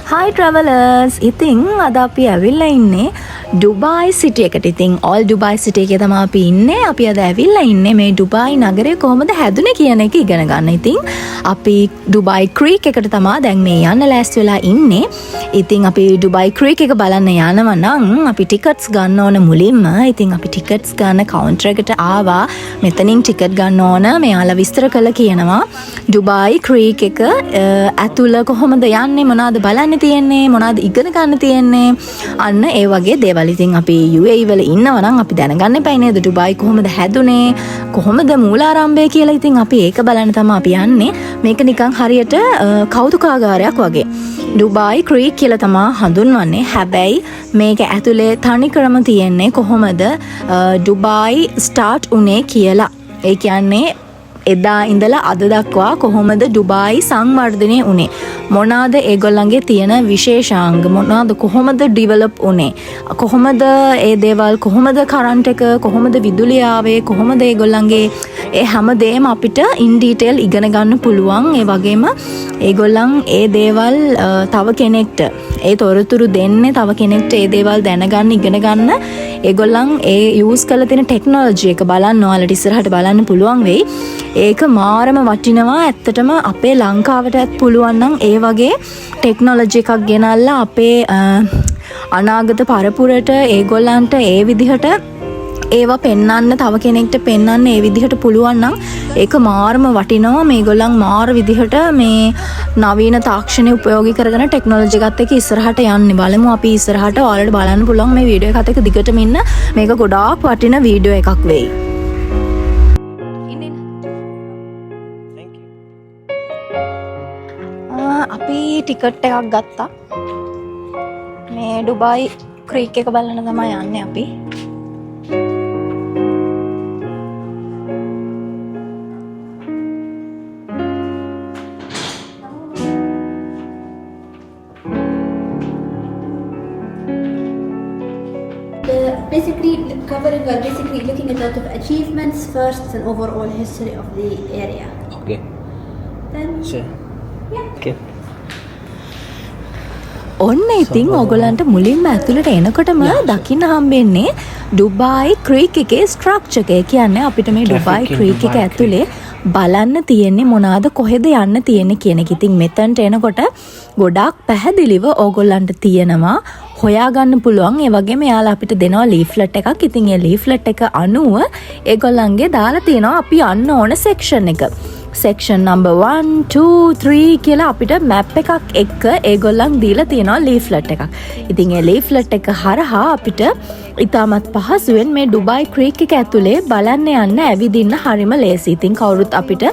Hi travellers! ඉතින් අද අපි ඇවිල්ලා ඉන්නේ ඩුබායි සිටි එකට. ඉතින් all ඩුබායි සිටි එකේ තමයි අපි ඉන්නේ. අපි අද ඇවිල්ලා ඉන්නේ මේ ඩුබායි නගරය කොහොමද හැදුනේ කියන එක ඉගෙන ගන්න. ඉතින් අපි ඩුබායි ක්‍රීක් එකට තමයි දැන් මේ යන්න ලෑස්ති වෙලා ඉන්නේ. ඉතින් අපි ඩුබායි ක්‍රීක් එක බලන්න යනවා නම් අපි ටිකට්ස් ගන්න ඕන මුලින්ම. ඉතින් අපි ටිකට්ස් ගන්න කවුන්ටර් එකට ආවා. මෙතනින් ටිකට් ගන්න ඕන. මෙයාලා විස්තර කළා කියනවා ඩුබායි ක්‍රීක් එක ඇතුළ කොහොමද යන්නේ, මොනවද බලන්න තියෙන්නේ, මොනවද ඉගෙන ගන්න තියෙන්නේ, අන්න ඒ වගේ දේවල්. ඉතින් අපි UAE වල ඉන්නවා නම් අපි දැනගන්න එපයි නේද ඩුබායි කොහොමද හැදුනේ, කොහොමද මූලාරම්භය කියලා. ඉතින් අපි ඒක බලන්න තමයි අපි යන්නේ. මේක නිකන් හරියට කෞතුකාගාරයක් වගේ. ඩුබායි ක්‍රීක් කියලා තමයි හඳුන්වන්නේ. හැබැයි මේක ඇතුලේ තනිකරම තියෙන්නේ කොහොමද ඩුබායි ස්ටාර්ට් උනේ කියලා. ඒ කියන්නේ එදා ඉඳලා අද දක්වා කොහොමද ඩුබායි සංවර්ධනය වුණේ, මොනවාද ඒගොල්ලන්ගේ තියෙන විශේෂාංග, මොනවාද කොහොමද ඩිවලොප් වුණේ, කොහොමද ඒ දේවල්, කොහොමද කරන්ට් එක, කොහොමද විදුලිය ආවේ, කොහොමද ඒගොල්ලන්ගේ ඒ හැමදේම අපිට ඉන් ඩීටේල් ඉගෙන ගන්න පුළුවන්. ඒ වගේම ඒගොල්ලන් ඒ දේවල් තව කෙනෙක්ට ඒ තොරතුරු දෙන්නේ තව කෙනෙක්ට ඒ දේවල් දැනගන්න ඉගෙන ගන්න ඒගොල්ලන් ඒ යූස් කරලා තියෙන ටෙක්නොලොජි එක බලන්න ඔයාලට ඉස්සරහට බලන්න පුළුවන් වෙයි. ඒක මාරම වටිනවා. ඇත්තටම අපේ ලංකාවටත් පුළුවන් නම් ඒ වගේ ටෙක්නොලොජි එකක් ගෙනල්ලා අපේ අනාගත පරපුරට ඒගොල්ලන්ට ඒ විදිහට ඒවා පෙන්වන්න, තව කෙනෙක්ට පෙන්වන්න ඒ විදිහට පුළුවන් නම් ඒක මාරම වටිනවා. මේගොල්ලන් මාර විදිහට මේ නවීන තාක්ෂණය උපයෝගී කරගෙන ටෙක්නොලොජි එකත් එක්ක ඉස්සරහට යන්නේ. බලමු අපි ඉස්සරහට ඔයාලට බලන්න පුළුවන් මේ වීඩියෝ එකත් එක්ක දිගටම ඉන්න. මේක ගොඩාක් වටින වීඩියෝ එකක් වෙයි. අපි ටිකට් එකක් ගත්තා. මේ ඩුබායි ක්‍රීක් එක බලන්න තමයි යන්නේ අපි. We're basically looking at a lot of achievements first and overall history of the area. Okay. Then, Sure. Yeah. Okay. ඔන්න ඉතින් ඔයගොල්ලන්ට මුලින්ම ඇතුළට එනකොටම දකින්න හම්බෙන්නේ ඩුබායි ක්‍රීක් එකේ ස්ට්‍රක්චර් එක. ඒ කියන්නේ අපිට මේ ඩුබායි ක්‍රීක් එක ඇතුලේ බලන්න තියෙන්නේ මොනවාද, කොහෙද යන්න තියෙන්නේ කියන එක. ඉතින් මෙතනට එනකොට ගොඩාක් පැහැදිලිව ඕගොල්ලන්ට තියෙනවා හොයාගන්න පුළුවන්. ඒ වගේම යාලා අපිට දෙනවා ලීෆ්ලට් එකක්. ඉතින් ඒ ලීෆ්ලට් එක අනුව ඒගොල්ලන්ගේ දාලා තියෙනවා අපි යන්න ඕන සෙක්ෂන් එක. සෙක්ෂන් නම්බර් 1, 2, 3 කියලා අපිට මැප් එකක් එක්ක ඒගොල්ලන් දීලා තියෙනවා ලීෆ්ලට් එකක්. ඉතින් ඒ ලීෆ්ලට් එක හරහා අපිට ඉතාමත් පහසුවෙන් මේ ඩුබායි ක්‍රීක් එක ඇතුලේ බලන්න යන්න ඇවිදින්න හරිම ලේසි. ඉතින් කවුරුත් අපිට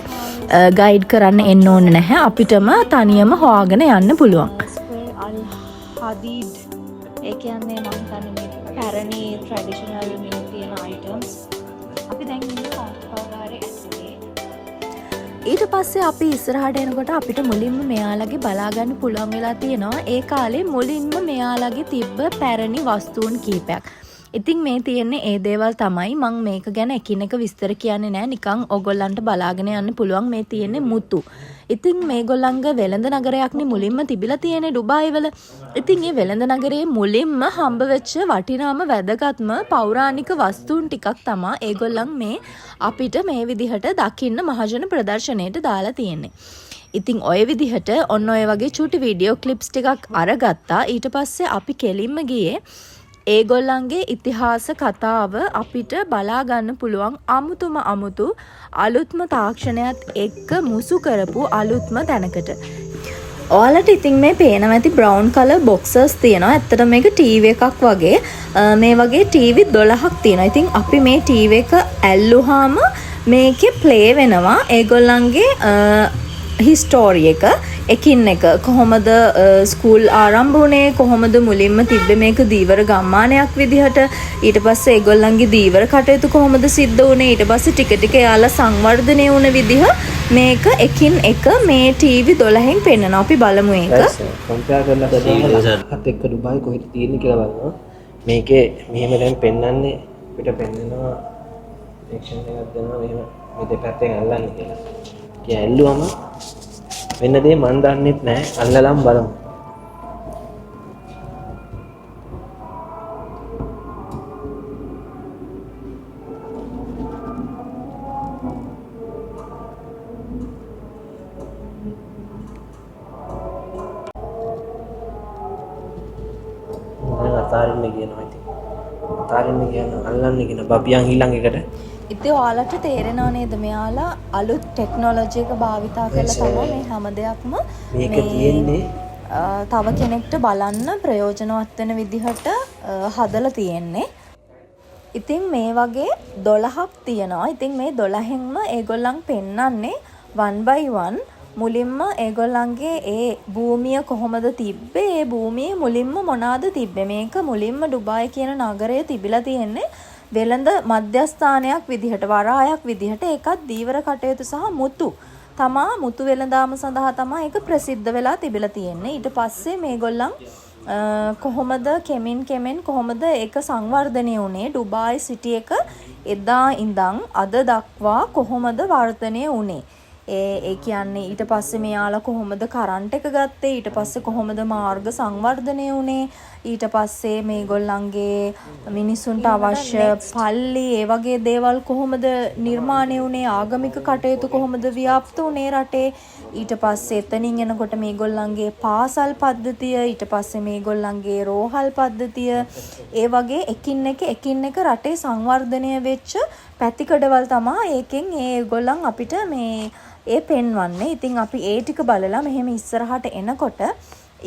ගයිඩ් කරන්න එන්න ඕන නැහැ. අපිටම තනියම හොයාගෙන යන්න පුළුවන්. ඒ කියන්නේ මම හිතන්නේ මේ පැරණි ට්‍රැඩිෂනල් මේ තියෙන අයිටම්ස් අපි දැන් ඉන්නේ කෞතුකාගාරයේ ඇතුලේ. ඊට පස්සේ අපි ඉස්සරහට එනකොට අපිට මුලින්ම මෙයාලගේ බලා ගන්න පුළුවන් වෙලා තියෙනවා ඒ කාලේ මුලින්ම මෙයාලගේ තිබ්බ පැරණි වස්තුන් කීපයක්. ඉතින් මේ තියෙන්නේ ඒ දේවල් තමයි. මම මේක ගැන එකිනෙක විස්තර කියන්නේ නැහැ. නිකන් ඕගොල්ලන්ට බලාගෙන යන්න පුළුවන්. මේ තියෙන්නේ මුතු. ඉතින් මේගොල්ලන්ගේ වෙළඳ නගරයක්නේ මුලින්ම තිබිලා තියෙන්නේ ඩුබායි වල. ඉතින් මේ වෙළඳ නගරයේ මුලින්ම හම්බ වෙච්ච වටිනාම වැදගත්ම පෞරාණික වස්තුන් ටිකක් තමයි ඒගොල්ලන් මේ අපිට මේ විදිහට දකින්න මහජන ප්‍රදර්ශනයට දාලා තියෙන්නේ. ඉතින් ඔය විදිහට ඔන්න ඔය වගේ චූටි වීඩියෝ ක්ලිප්ස් ටිකක් අරගත්තා. ඊට පස්සේ අපි කෙලින්ම ගියේ ඒගොල්ලන්ගේ ඉතිහාස කතාව අපිට බලා ගන්න පුළුවන් අමුතු අලුත්ම තාක්ෂණයත් එක්ක මුසු කරපු අලුත්ම තැනකට. ඔයාලට ඉතින් මේ පේනවා ඇති බ්‍රවුන් කලර් බොක්සස් තියෙනවා. ඇත්තට මේක ටීවී එකක් වගේ. මේ වගේ ටීවී 12ක් තියෙනවා. ඉතින් අපි මේ ටීවී එක ඇල්ලුවාම මේකේ ප්ලේ වෙනවා ඒගොල්ලන්ගේ හිස්ටෝරි එක එකින් එක. කොහොමද ස්කූල් ආරම්භ වුණේ, කොහොමද මුලින්ම තිබ්බේ මේක දීවර ගම්මානයක් විදිහට, ඊට පස්සේ ඒගොල්ලන්ගේ දීවර කටයුතු කොහොමද සිද්ධ වුණේ, ඊට පස්සේ ටික ටික යාලා සංවර්ධනය වුණ විදිහ මේක එකින් එක මේ ටීවී 12න් පෙන්නනවා. අපි බලමු ඒක. කම්පෙයාර් කරලා බලන්න අත් එක්ක ඩුබායි කොහෙද තියෙන්නේ කියලා බලනවා. මේකේ මෙහෙම දැන් පෙන්වන්නේ පිට පෙන්නනවා සෙක්ෂන් එකක් දෙනවා මෙහෙම මේ දෙපැත්තෙන් අල්ලන්නේ කියලා. කිය ඇල්ලුවම වෙන දේ මන් දන්නෙත් නැහැ. අල්ලලම් බලමු. අතාරින්න කියනවා ඉතින්. අතාරින්න කියන අල්ලන්න කියන බබියන් ඊළඟ එකට ඉතින් ඔයාලට තේරෙනව නේද මෙයාලා අලුත් ටෙක්නොලොජි එක භාවිතා කරලා තමයි මේ හැම දෙයක්ම මේක තියෙන්නේ තව කෙනෙක්ට බලන්න ප්‍රයෝජනවත් වෙන විදිහට හදලා තියෙන්නේ. ඉතින් මේ වගේ 12ක් තියෙනවා. ඉතින් මේ 12න්ම ඒගොල්ලන් පෙන්නන්නේ 1 by 1 මුලින්ම ඒගොල්ලන්ගේ ඒ භූමිය කොහොමද තිබ්බේ, ඒ භූමියේ මුලින්ම මොනවාද තිබ්බේ. මේක මුලින්ම ඩුබායි කියන නගරය තිබිලා තියෙන්නේ වෙළඳ මධ්‍යස්ථානයක් විදිහට, වරායක් විදිහට. ඒකත් දීවර කටයුතු සහ මුතු වෙළඳාම සඳහා තමයි ඒක ප්‍රසිද්ධ වෙලා තිබිලා තියෙන්නේ. ඊට පස්සේ මේගොල්ලන් කොහොමද කෙමෙන් කොහොමද ඒක සංවර්ධනය වුණේ, ඩුබායි සිටි එක එදා ඉඳන් අද දක්වා කොහොමද වර්ධනය වුණේ. ඒ කියන්නේ ඊට පස්සේ මෙයාලා කොහොමද කරන්ට් එක ගත්තේ, ඊට පස්සේ කොහොමද මාර්ග සංවර්ධනය වුණේ, ඊට පස්සේ මේගොල්ලන්ගේ මිනිසුන්ට අවශ්‍ය පල්ලි ඒ වගේ දේවල් කොහොමද නිර්මාණය වුණේ, ආගමික කටයුතු කොහොමද ව්‍යාප්ත වුණේ රටේ. ඊට පස්සේ එතනින් එනකොට මේගොල්ලන්ගේ පාසල් පද්ධතිය, ඊට පස්සේ මේගොල්ලන්ගේ රෝහල් පද්ධතිය, ඒ වගේ එකින් එක රටේ සංවර්ධනය වෙච්ච පැතිකඩවල් තමයි ඒකෙන් ඒගොල්ලන් අපිට මේ ඒ පෙන්වන්නේ. ඉතින් අපි ඒ ටික බලලා මෙහෙම ඉස්සරහට එනකොට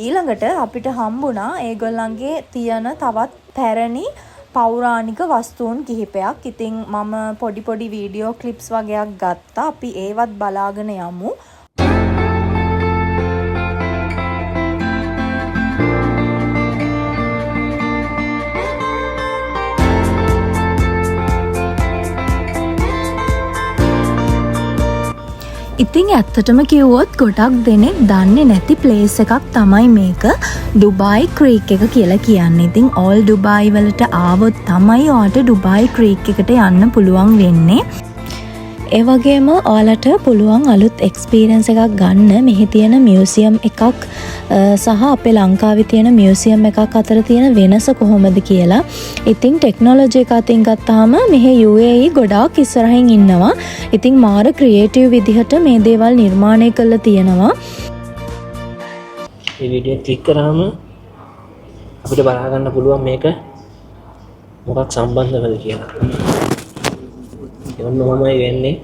ඊළඟට අපිට හම්බුණා ඒගොල්ලන්ගේ තියෙන තවත් පැරණි පෞරාණික වස්තුන් කිහිපයක්. ඉතින් මම පොඩි වීඩියෝ ක්ලිප්ස් වගේක් ගත්තා. අපි ඒවත් බලාගෙන යමු. ඉතින් ඇත්තටම කිව්වොත් ගොඩක් දෙනෙක් දන්නේ නැති ප්ලේස් එකක් තමයි මේක ඩුබායි ක්‍රීක් එක කියලා කියන්නේ. ඉතින් ඕල් ඩුබායි වලට ආවොත් තමයි ඔයාලට ඩුබායි ක්‍රීක් එකට යන්න පුළුවන් වෙන්නේ. ඒ වගේම ඔයාලට පුළුවන් අලුත් එක්ස්පීරියන්ස් එකක් ගන්න මෙහි තියෙන මියුසියම් එකක් සහ අපේ ලංකාවේ තියෙන මියුසියම් එකක් අතර තියෙන වෙනස කොහොමද කියලා. ඉතින් ටෙක්නොලොජි එක අතින් ගත්තාම මෙහි UAE ගොඩාක් ඉස්සරහින් ඉන්නවා. ඉතින් මාර ක්‍රියේටිව් විදිහට මේ දේවල් නිර්මාණය කරලා තියෙනවා. මේ වීඩියෝ ක්ලික් කරාම අපිට බලා ගන්න පුළුවන් මේක මොකක් සම්බන්ධවද කියලා. ඔන්නෝමයි වෙන්නේ.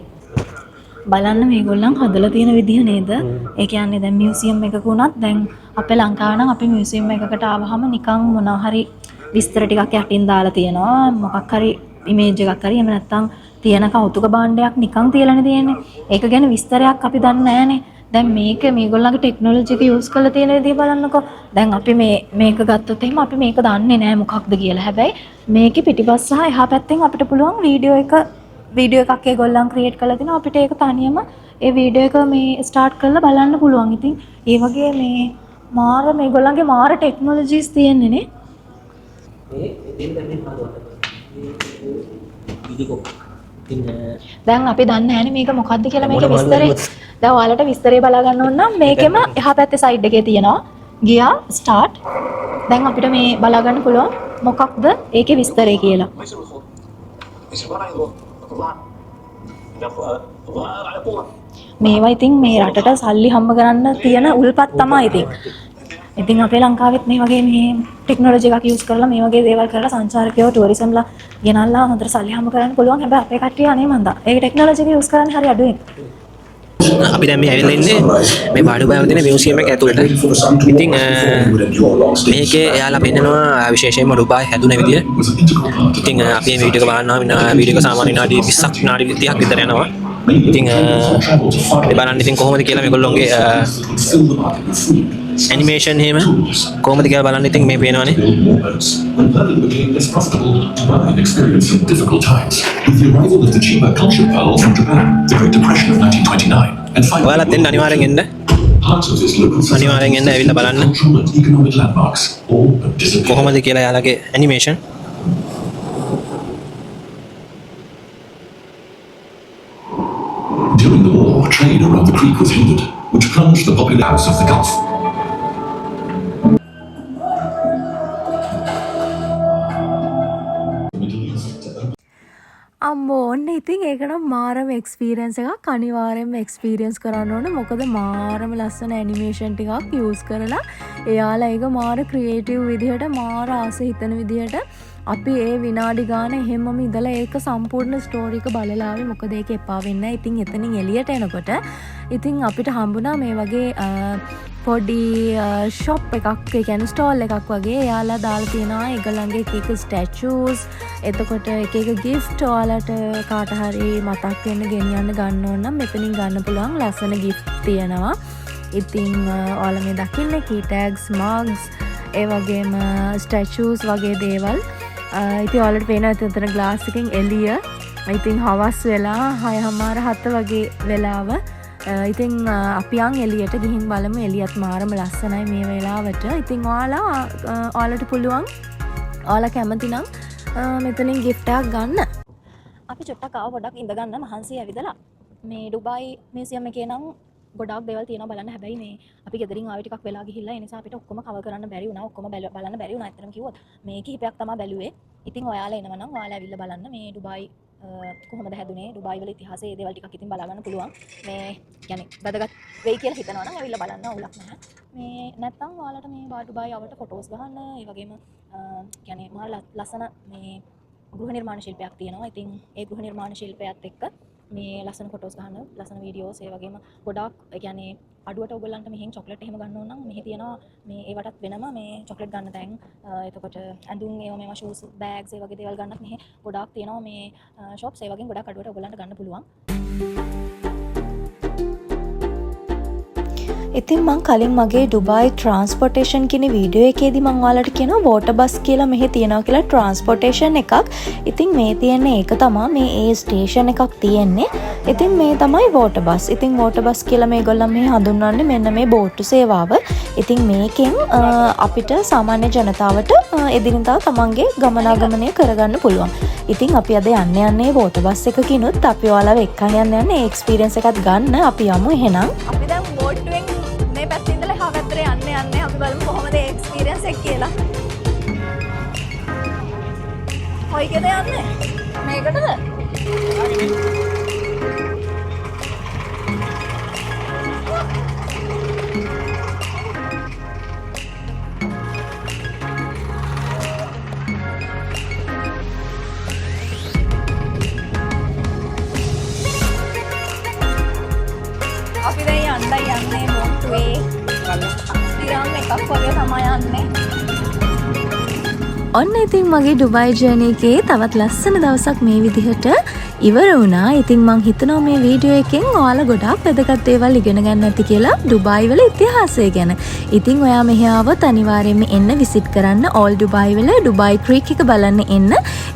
බලන්න මේගොල්ලන් හදලා තියෙන විදිහ නේද? ඒ කියන්නේ දැන් මියුසියම් එකක වුණත් දැන් අපේ ලංකාවේ නම් අපි මියුසියම් එකකට ආවහම නිකන් මොනවා හරි විස්තර ටිකක් යටින් දාලා තියෙනවා. මොකක් හරි ඉමේජ් එකක් හරි එහෙම නැත්නම් තියෙන කෞතුක භාණ්ඩයක් නිකන් තියලානේ තියෙන්නේ. ඒක ගැන විස්තරයක් අපි දන්නේ නැහනේ. දැන් මේක මේගොල්ලන්ගේ ටෙක්නොලොජි එක යූස් කරලා තියෙන විදිහ බලන්නකෝ. දැන් අපි මේක ගත්තොත් එහෙම අපි මේක දන්නේ නැහැ මොකක්ද කියලා. හැබැයි මේකේ පිටිපස්ස සහ එහා පැත්තෙන් අපිට පුළුවන් වීඩියෝ එකක් ඒගොල්ලන් ක්‍රියේට් කරලා තිනවා. අපිට ඒක තනියම ඒ වීඩියෝ එක මේ ස්ටාර්ට් කරලා බලන්න පුළුවන්. ඉතින් ඒ වගේ මේ මේගොල්ලන්ගේ මාර ටෙක්නොලොජිස් තියෙන්නේ නේ. දැන් අපි දන්නේ නැහැනේ මේක මොකද්ද කියලා. මේක විස්තරේ දැන් ඔයාලට විස්තරේ බලා ගන්න ඕන නම් මේකෙම එහා පැත්තේ සයිඩ් එකේ තියෙනවා ගියා ස්ටාර්ට්. දැන් අපිට මේ බලා ගන්න පුළුවන් මොකක්ද ඒකේ විස්තරේ කියලා. මේවා ඉතින් මේ රටට සල්ලි හම්බ කරන්න තියෙන උල්පත් තමයි ඉතින් අපේ ලංකාවෙත් මේ වගේ මේ ටෙක්නොලොජි එකක් යූස් කරලා මේ වගේ දේවල් කරලා සංචාරකයෝ ටුවරිසම්ලා ගෙනල්ලා හොඳට සල්ලි හම්බ කරන්න පුළුවන්. හැබැයි අපේ කට්ටිය අනේ මන්දා ඒක ටෙක්නොලොජි එක යූස් කරන්නේ හරි අඩුවෙන්. අපි දැන් මේ ඇවිල්ලා ඉන්නේ මේ බාඩුබාව තියෙන මියුසියම් එක ඇතුළට. ඉතින් මේකේ එයාලා පෙන්නනවා විශේෂයෙන්ම ඩුබායි හැදුන විදිය. ඉතින් අපි මේ වීඩියෝ එක බලනවා. වීඩියෝ එක සාමාන්‍ය විනාඩි 20ක් විනාඩි 30ක් විතර යනවා. ඉතින් මේ බලන්න ඉතින් කොහොමද කියලා මේගොල්ලෝගේ ඇනිමේෂන් එහෙම කොහොමද කියලා බලන්න ඉතින් මේ පේනවනේ. ඔයාලත් එන්න අනිවාර්යෙන් එන්න. අනිවාර්යෙන් එන්න ඇවිල්ලා බලන්න කොහොමද කියලා යාළගේ animation. During the war, trade around the creek was hindered, which plunged the populace of the Gulf. අම්මෝ ඔන්න ඉතින් ඒක නම් මාරම එක්ස්පීරියන්ස් එකක් අනිවාර්යෙන්ම එක්ස්පීරියන්ස් කරන්න ඕන මොකද මාරම ලස්සන ඇනිමේෂන් ටිකක් යූස් කරලා එයාලා ඒක මාර ක්‍රියේටිව් විදිහට මාර ආස හිතන විදිහට අපි ඒ විනාඩි ගාන එහෙමම ඉඳලා ඒක සම්පූර්ණ ස්ටෝරි එක බලලා ආවේ මොකද ඒක එපා වෙන්නේ නැහැ. ඉතින් එතනින් එළියට එනකොට ඉතින් අපිට හම්බුණා මේ වගේ පොඩි ෂොප් එකක් ඒ කියන්නේ ස්ටෝල් එකක් වගේ එයාලා දාලා තියෙනවා ඒගොල්ලන්ගේ එක ස්ටැචුස් එතකොට එක ගිෆ්ට් ඔයාලට කාට හරි මතක් වෙන්න ගෙනියන්න ගන්න ඕන නම් මෙතනින් ගන්න පුළුවන් ලස්සන ගිෆ්ට් තියෙනවා. ඉතින් ඔයාලා මේ දකින්නේ key tags mugs ඒ වගේම ස්ටැචුස් වගේ දේවල්. ඉතින් ඔයාලට පේනවා එතන ග්ලාස් එකෙන් එළිය. ඉතින් හවස් වෙලා 6:00 වගේ වෙලාව ඉතින් අපි යන් එළියට ගිහින් බලමු එළියත් මාරම ලස්සනයි මේ වෙලාවට. ඉතින් ඔයාලට පුළුවන් ඔයාලා කැමති නම් මෙතනින් gift එකක් ගන්න. අපි චුට්ටක් ආව පොඩක් ඉඳ ගන්න මහන්සි ඇවිදලා. මේ ඩුබායි මියුසියම් එකේ නම් ගොඩක් දේවල් තියෙනවා බලන්න. හැබැයි මේ අපි ගෙදරින් ආවේ ටිකක් වෙලා ගිහිල්ලා ඒ නිසා අපිට ඔක්කොම කවර් කරන්න බැරි වුණා. ඔක්කොම බලන්න බැරි වුණා. ඇත්තටම කිව්වොත් මේ කිහිපයක් තමයි බැලුවේ. ඉතින් ඔයාලා එනවා නම් ඔයාලා ඇවිල්ලා බලන්න මේ ඩුබායි කොහොමද හැදුනේ ඩුබායි වල ඉතිහාසය ඒ දේවල් ටිකක් ඉතින් බලා ගන්න පුළුවන්. මේ කියන්නේ වැදගත් වෙයි කියලා හිතනවා නම් ඇවිල්ලා බලන්න අවුලක් නැහැ. මේ නැත්තම් ඔයාලට මේ ඩුබායි ආවට ෆොටෝස් ගහන්න ඒ වගේම කියන්නේ මාර ලස්සන මේ ගෘහ නිර්මාණ ශිල්පයක් තියෙනවා. ඉතින් ඒ ගෘහ නිර්මාණ ශිල්පයත් එක්ක මේ ලස්සන ෆොටෝස් ගන්න ලස්සන වීඩියෝස් ඒ වගේම ගොඩක් කියන්නේ අඩුවට ඔයගොල්ලන්ට මෙහෙන් චොක්ලට් එහෙම ගන්න ඕන නම් මෙහි තියෙනවා මේ ඒවටත් වෙනම මේ චොක්ලට් ගන්න තැන් එතකොට ඇඳුම් ඒවා මේවා ෂූස් බෑග්ස් ඒ වගේ දේවල් ගන්නත් මෙහි ගොඩක් තියෙනවා මේ ෂොප්ස් ඒ වගේ ගොඩක් අඩුවට ඔයගොල්ලන්ට ගන්න පුළුවන්. ඉතින් මං කලින් මගේ ඩුබායි ට්‍රාන්ස්පෝර්ටේෂන් කියන වීඩියෝ එකේදී මං ඔයාලට කියනවා වෝටර් බස් කියලා මෙහි තියෙනවා කියලා ට්‍රාන්ස්පෝර්ටේෂන් එකක්. ඉතින් මේ තියෙන්නේ ඒක තමයි මේ ඒ ස්ටේෂන් එකක් තියෙන්නේ. ඉතින් මේ තමයි වෝටර් බස්. ඉතින් වෝටර් බස් කියලා මේගොල්ලන් මෙහි හඳුන්වන්නේ මෙන්න මේ බෝට්ටු සේවාව. ඉතින් මේකෙන් අපිට සාමාන්‍ය ජනතාවට එදිනෙදා තමන්ගේ ගමනාගමනය කරගන්න පුළුවන්. ඉතින් අපි අද යන්නේ වෝටර් බස් එකකිනුත් අපි ඔයාලව එක්කන් යන්නේ ඒ එක්ස්පීරියන්ස් එකත් ගන්න. අපි යමු එහෙනම්. අපි දැන් බෝට්ටුවෙන් මේ පැත්තේ ඉඳලා එහා පැත්තට යන්නේ අපි බලමු කොහොමද ඒ එක්ස්පීරියන්ස් එක කියලා. කොයිකද යන්නේ? මේකටද? අපි දැන් යන්නේ බෝට්ටුවේ. ඉතින් එකක් වගේ තමයි යන්නේ. ඔන්න ඉතින් මගේ ඩුබායි ජර්නි එකේ තවත් ලස්සන දවසක් මේ විදිහට ඉවර වුණා. ඉතින් මං හිතනවා මේ වීඩියෝ එකෙන් ඔයාලා ගොඩාක් වැදගත් දේවල් ඉගෙන ගන්න ඇති කියලා ඩුබායි වල ඉතිහාසය ගැන. ඉතින් ඔයා මෙහි ආවොත් අනිවාර්යයෙන්ම එන්න විසිට් කරන්න ඕල් ඩුබායි වල ඩුබායි ක්‍රීක් එක බලන්න එන්න.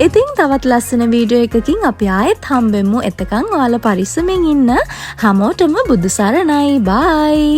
ඉතින් තවත් ලස්සන වීඩියෝ එකකින් අපි ආයෙත් හම්බෙමු. එතකන් ඔයාලා පරිස්සමෙන් ඉන්න. හැමෝටම බුදු සරණයි. බයි.